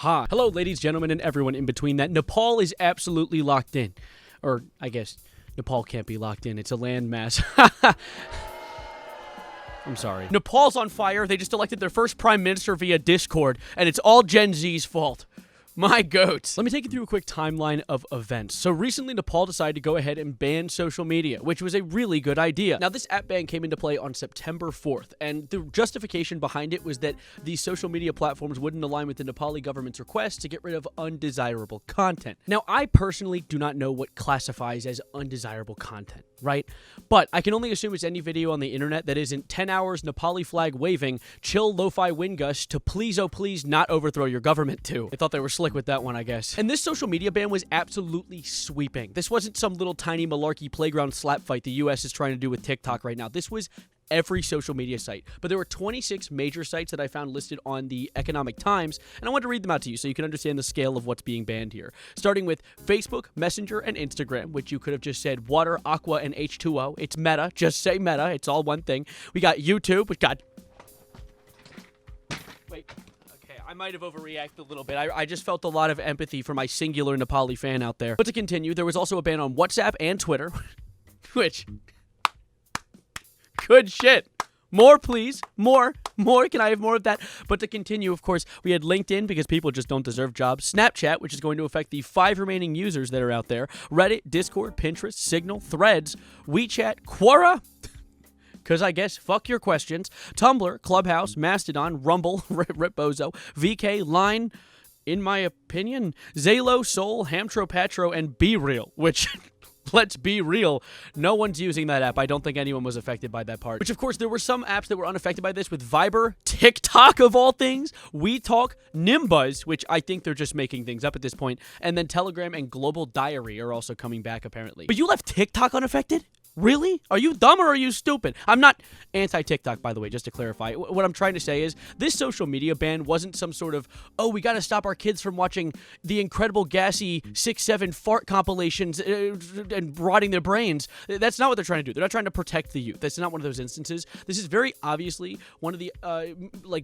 Hi. Hello, ladies, gentlemen, and everyone in between that. Nepal is absolutely locked in. Or, I guess, Nepal can't be locked in. It's a landmass. I'm sorry. Nepal's on fire. They just elected their first prime minister via Discord, and it's all Gen Z's fault. My goats. Let me take you through a quick timeline of events. So recently, Nepal decided to go ahead and ban social media, which was a really good idea. Now, this app ban came into play on September 4th, and the justification behind it was that these social media platforms wouldn't align with the Nepali government's request to get rid of undesirable content. Now, I personally do not know what classifies as undesirable content, right? But I can only assume it's any video on the internet that isn't 10 hours Nepali flag waving, chill lo-fi wind gusts to please, oh please, not overthrow your government to. I thought they were slick with that one, I guess. And this social media ban was absolutely sweeping. This wasn't some little tiny malarkey playground slap fight the US is trying to do with TikTok right now. This was every social media site. But there were 26 major sites that I found listed on the Economic Times, and I want to read them out to you so you can understand the scale of what's being banned here. Starting with Facebook, Messenger, and Instagram, which you could have just said water, aqua, and H2O. It's Meta. Just say Meta. It's all one thing. We got YouTube, which got... Wait. I might have overreacted a little bit. I just felt a lot of empathy for my singular Nepali fan out there. But to continue, there was also a ban on WhatsApp and Twitter, which... Good shit. More, please. More. Can I have more of that? But to continue, of course, we had LinkedIn because people just don't deserve jobs. Snapchat, which is going to affect the 5 remaining users that are out there. Reddit, Discord, Pinterest, Signal, Threads, WeChat, Quora, because I guess fuck your questions. Tumblr, Clubhouse, Mastodon, Rumble, Rip Bozo, VK, Line, in my opinion, Zalo, Soul, Hamtro Patro, and Be Real, which... Let's be real. No one's using that app. I don't think anyone was affected by that part. Which, of course, there were some apps that were unaffected by this with Viber, TikTok of all things, WeTalk, Nimbuzz, which I think they're just making things up at this point, and then Telegram and Global Diary are also coming back, apparently. But you left TikTok unaffected? Really? Are you dumb or are you stupid? I'm not anti-TikTok, by the way, just to clarify. What I'm trying to say is this social media ban wasn't some sort of, oh, we got to stop our kids from watching the incredible gassy 6-7 fart compilations and rotting their brains. That's not what they're trying to do. They're not trying to protect the youth. That's not one of those instances. This is very obviously one of the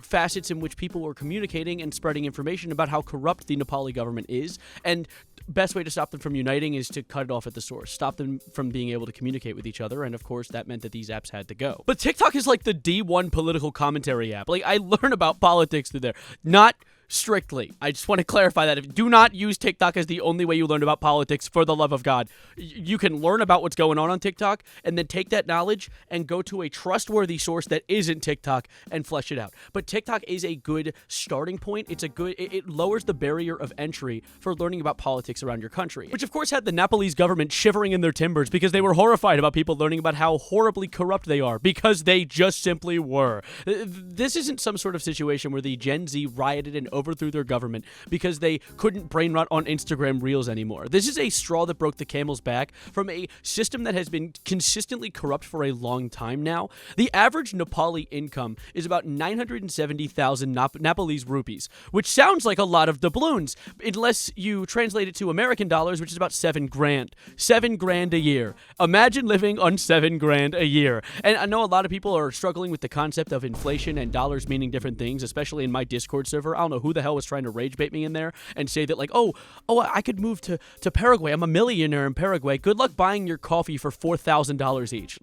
facets in which people were communicating and spreading information about how corrupt the Nepali government is. And best way to stop them from uniting is to cut it off at the source. Stop them from being able to communicate with each other, and of course that meant that these apps had to go. But TikTok is like the D1 political commentary app. Like, I learn about politics through there. Not strictly. I just want to clarify that. Do not use TikTok as the only way you learn about politics, for the love of God. You can learn about what's going on TikTok and then take that knowledge and go to a trustworthy source that isn't TikTok and flesh it out. But TikTok is a good starting point. It lowers the barrier of entry for learning about politics around your country, which of course had the Nepalese government shivering in their timbers because they were horrified about people learning about how horribly corrupt they are, because they just simply were. This isn't some sort of situation where the Gen Z rioted and overthrew their government because they couldn't brain rot on Instagram Reels anymore. This is a straw that broke the camel's back from a system that has been consistently corrupt for a long time now. The average Nepali income is about 970,000 Nepalese rupees, which sounds like a lot of doubloons, unless you translate it to American dollars, which is about $7,000. $7,000 a year. Imagine living on $7,000 a year. And I know a lot of people are struggling with the concept of inflation and dollars meaning different things, especially in my Discord server. I don't know who the hell was trying to rage bait me in there and say that, like, oh, I could move to Paraguay. I'm a millionaire in Paraguay. Good luck buying your coffee for $4,000 each.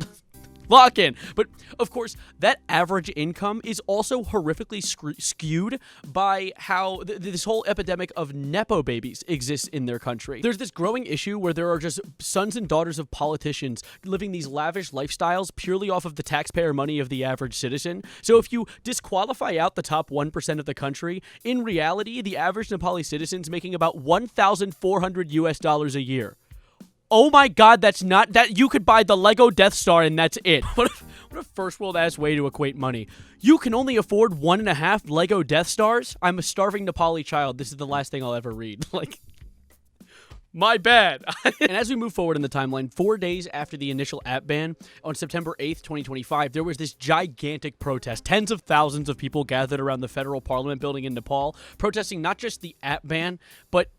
Lock in. But, of course, that average income is also horrifically skewed by how this whole epidemic of Nepo babies exists in their country. There's this growing issue where there are just sons and daughters of politicians living these lavish lifestyles purely off of the taxpayer money of the average citizen. So if you disqualify out the top 1% of the country, in reality, the average Nepali citizen's making about $1,400 a year. Oh my God, that's not that you could buy the Lego Death Star and that's it. What a first world ass way to equate money. You can only afford 1.5 Lego Death Stars? I'm a starving Nepali child. This is the last thing I'll ever read. Like, my bad. And as we move forward in the timeline, 4 days after the initial app ban, on September 8th, 2025, there was this gigantic protest. Tens of thousands of people gathered around the federal parliament building in Nepal, protesting not just the app ban, but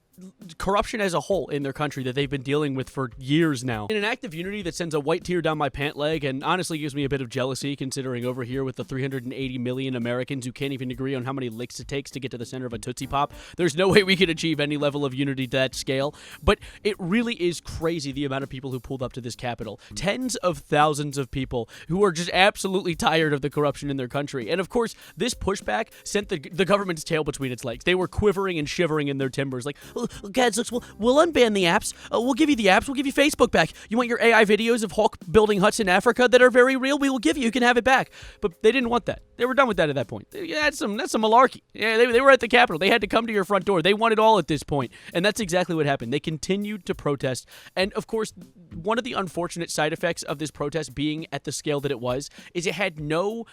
corruption as a whole in their country that they've been dealing with for years now. In an act of unity that sends a white tear down my pant leg and honestly gives me a bit of jealousy considering over here with the 380 million Americans who can't even agree on how many licks it takes to get to the center of a Tootsie Pop, there's no way we could achieve any level of unity to that scale. But it really is crazy the amount of people who pulled up to this Capitol. Tens of thousands of people who are just absolutely tired of the corruption in their country. And of course, this pushback sent the government's tail between its legs. They were quivering and shivering in their timbers like, oh, guys, we'll unban the apps. We'll give you the apps. We'll give you Facebook back. You want your AI videos of Hulk building huts in Africa that are very real? We will give you. You can have it back. But they didn't want that. They were done with that at that point. Yeah, that's some malarkey. Yeah, they were at the Capitol. They had to come to your front door. They wanted all at this point. And that's exactly what happened. They continued to protest. And of course, one of the unfortunate side effects of this protest being at the scale that it was is it had no,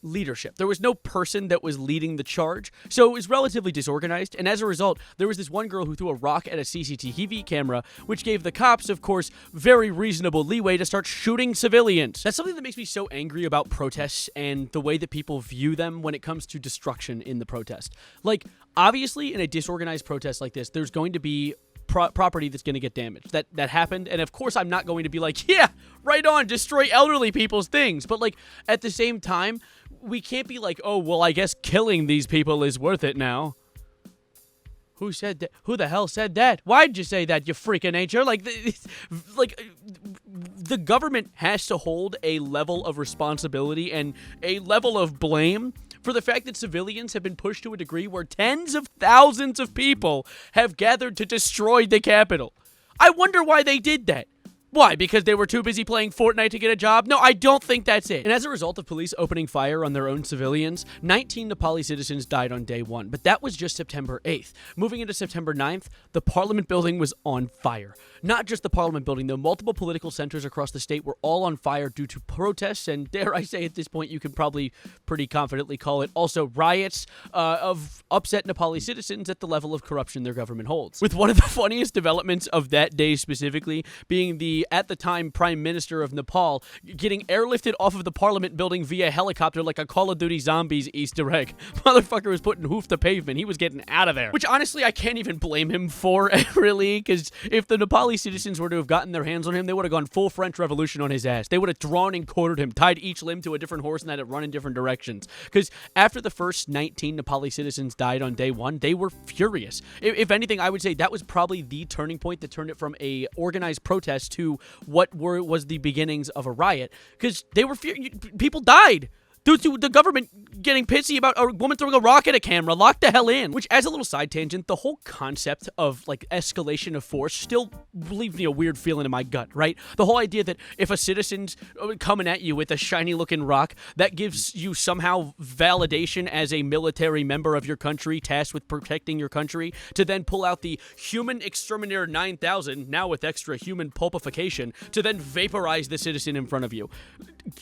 leadership. There was no person that was leading the charge, so it was relatively disorganized, and as a result, there was this one girl who threw a rock at a CCTV camera, which gave the cops, of course, very reasonable leeway to start shooting civilians. That's something that makes me so angry about protests and the way that people view them when it comes to destruction in the protest. Obviously, in a disorganized protest like this, there's going to be property that's going to get damaged. That happened, and of course I'm not going to be like, yeah, right on, destroy elderly people's things, but at the same time, we can't be like, oh, well, I guess killing these people is worth it now. Who said that? Who the hell said that? Why'd you say that, you freaking nature? The government has to hold a level of responsibility and a level of blame for the fact that civilians have been pushed to a degree where tens of thousands of people have gathered to destroy the Capitol. I wonder why they did that. Why? Because they were too busy playing Fortnite to get a job? No, I don't think that's it. And as a result of police opening fire on their own civilians, 19 Nepali citizens died on day one, but that was just September 8th. Moving into September 9th, the Parliament building was on fire. Not just the Parliament building, though. Multiple political centers across the state were all on fire due to protests, and dare I say at this point, you can probably pretty confidently call it also riots of upset Nepali citizens at the level of corruption their government holds. With one of the funniest developments of that day specifically being the, at the time, Prime Minister of Nepal getting airlifted off of the Parliament building via helicopter like a Call of Duty Zombies Easter egg. Motherfucker was putting hoof to pavement. He was getting out of there. Which honestly, I can't even blame him for, really, because if the Nepali citizens were to have gotten their hands on him, they would have gone full French Revolution on his ass. They would have drawn and quartered him, tied each limb to a different horse, and had it run in different directions. Because after the first 19 Nepali citizens died on day one, they were furious. If anything, I would say that was probably the turning point that turned it from a organized protest to what was the beginnings of a riot. Because they were people died due to the government getting pissy about a woman throwing a rock at a camera. Lock the hell in. Which, as a little side tangent, the whole concept of, escalation of force still leaves me a weird feeling in my gut, right? The whole idea that if a citizen's coming at you with a shiny-looking rock, that gives you somehow validation as a military member of your country tasked with protecting your country, to then pull out the Human Exterminator 9000, now with extra human pulpification, to then vaporize the citizen in front of you.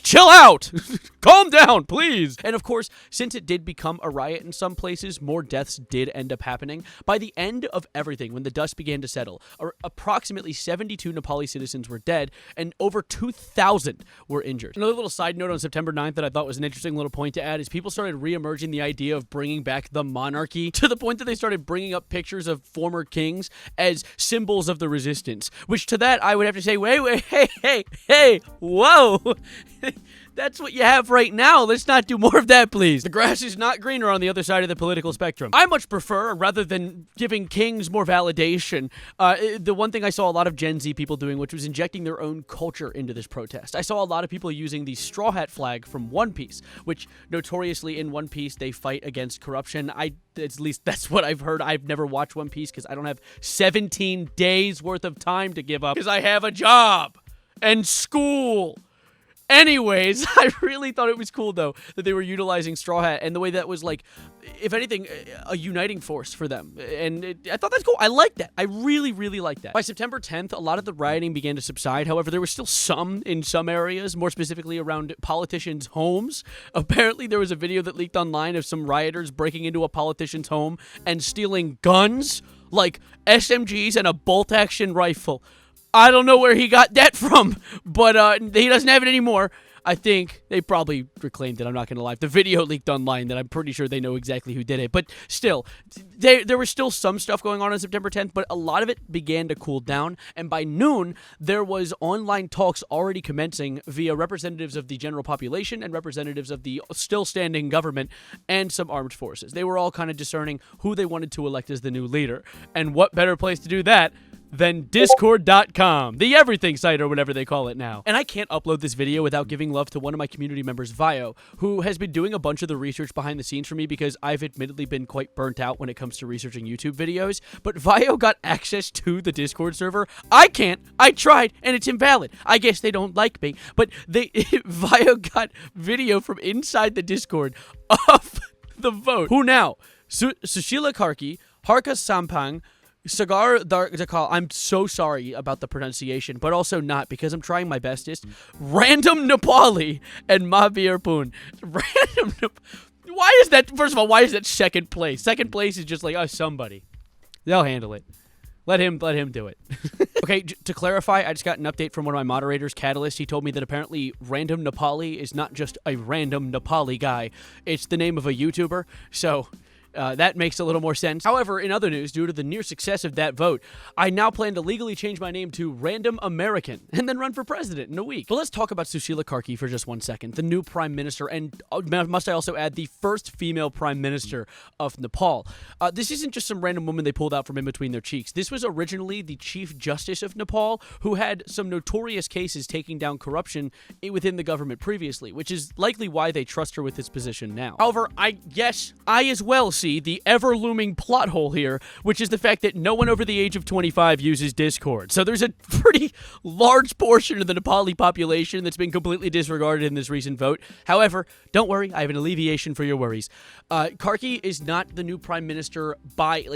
Chill out! Calm down, please! And of course, since it did become a riot in some places, more deaths did end up happening. By the end of everything, when the dust began to settle, approximately 72 Nepali citizens were dead, and over 2,000 were injured. Another little side note on September 9th that I thought was an interesting little point to add is people started re-emerging the idea of bringing back the monarchy to the point that they started bringing up pictures of former kings as symbols of the resistance. Which to that, I would have to say, wait, hey, whoa! That's what you have right now. Let's not do more of that, please. The grass is not greener on the other side of the political spectrum. I much prefer, rather than giving kings more validation, the one thing I saw a lot of Gen Z people doing, which was injecting their own culture into this protest. I saw a lot of people using the Straw Hat flag from One Piece, which notoriously in One Piece, they fight against corruption. At least that's what I've heard. I've never watched One Piece because I don't have 17 days worth of time to give up because I have a job and school. Anyways, I really thought it was cool, though, that they were utilizing Straw Hat and the way that was, if anything, a uniting force for them. And I thought that's cool. I like that. I really, really like that. By September 10th, a lot of the rioting began to subside. However, there was still some in some areas, more specifically around politicians' homes. Apparently, there was a video that leaked online of some rioters breaking into a politician's home and stealing guns, like SMGs and a bolt-action rifle. I don't know where he got that from, but he doesn't have it anymore. I think they probably reclaimed it. I'm not going to lie. The video leaked online that I'm pretty sure they know exactly who did it. But still, there was still some stuff going on September 10th, but a lot of it began to cool down. And by noon, there was online talks already commencing via representatives of the general population and representatives of the still standing government and some armed forces. They were all kind of discerning who they wanted to elect as the new leader. And what better place to do that than Discord.com, the everything site or whatever they call it now. And I can't upload this video without giving love to one of my community members, Vio, who has been doing a bunch of the research behind the scenes for me because I've admittedly been quite burnt out when it comes to researching YouTube videos. But Vio got access to the Discord server. I can't. I tried, and it's invalid. I guess they don't like me. But Vio got video from inside the Discord of the vote. Who now? Sushila Karki, Harka Sampang, Sagar Dakal, I'm so sorry about the pronunciation, but also not, because I'm trying my bestest. Random Nepali and Mabir Poon. Why is that, first of all, why is that second place? Second place is just like, oh, somebody. They'll handle it. Let him do it. Okay, to clarify, I just got an update from one of my moderators, Catalyst. He told me that apparently Random Nepali is not just a random Nepali guy. It's the name of a YouTuber, so that makes a little more sense. However, in other news, due to the near success of that vote, I now plan to legally change my name to Random American and then run for president in a week. But let's talk about Sushila Karki for just 1 second, the new prime minister, and must I also add, the first female prime minister of Nepal. This isn't just some random woman they pulled out from in between their cheeks. This was originally the chief justice of Nepal, who had some notorious cases taking down corruption within the government previously, which is likely why they trust her with this position now. However, I as well see the ever-looming plot hole here, which is the fact that no one over the age of 25 uses Discord. So there's a pretty large portion of the Nepali population that's been completely disregarded in this recent vote. However, don't worry, I have an alleviation for your worries. Karki is not the new prime minister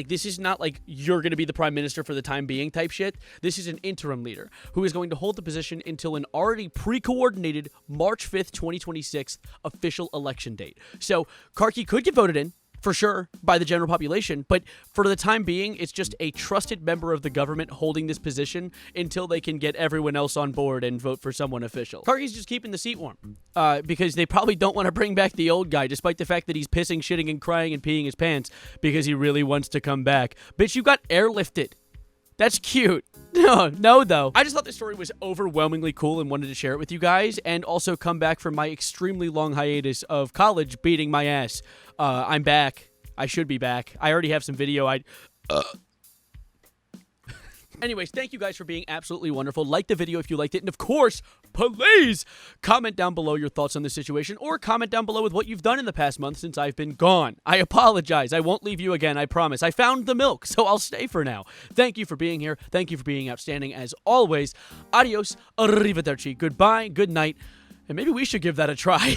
this is not like you're going to be the prime minister for the time being type shit. This is an interim leader who is going to hold the position until an already pre-coordinated March 5th, 2026 official election date. So Karki could get voted in, for sure, by the general population, but for the time being, it's just a trusted member of the government holding this position until they can get everyone else on board and vote for someone official. Karki's just keeping the seat warm, because they probably don't want to bring back the old guy, despite the fact that he's pissing, shitting, and crying and peeing his pants because he really wants to come back. Bitch, you got airlifted. That's cute. No, though. I just thought this story was overwhelmingly cool and wanted to share it with you guys, and also come back from my extremely long hiatus of college beating my ass. I'm back. I should be back. I already have some video. Anyways, thank you guys for being absolutely wonderful. Like the video if you liked it. And of course, please comment down below your thoughts on this situation, or comment down below with what you've done in the past month since I've been gone. I apologize. I won't leave you again, I promise. I found the milk, so I'll stay for now. Thank you for being here. Thank you for being outstanding as always. Adios. Arrivederci. Goodbye. Good night. And maybe we should give that a try.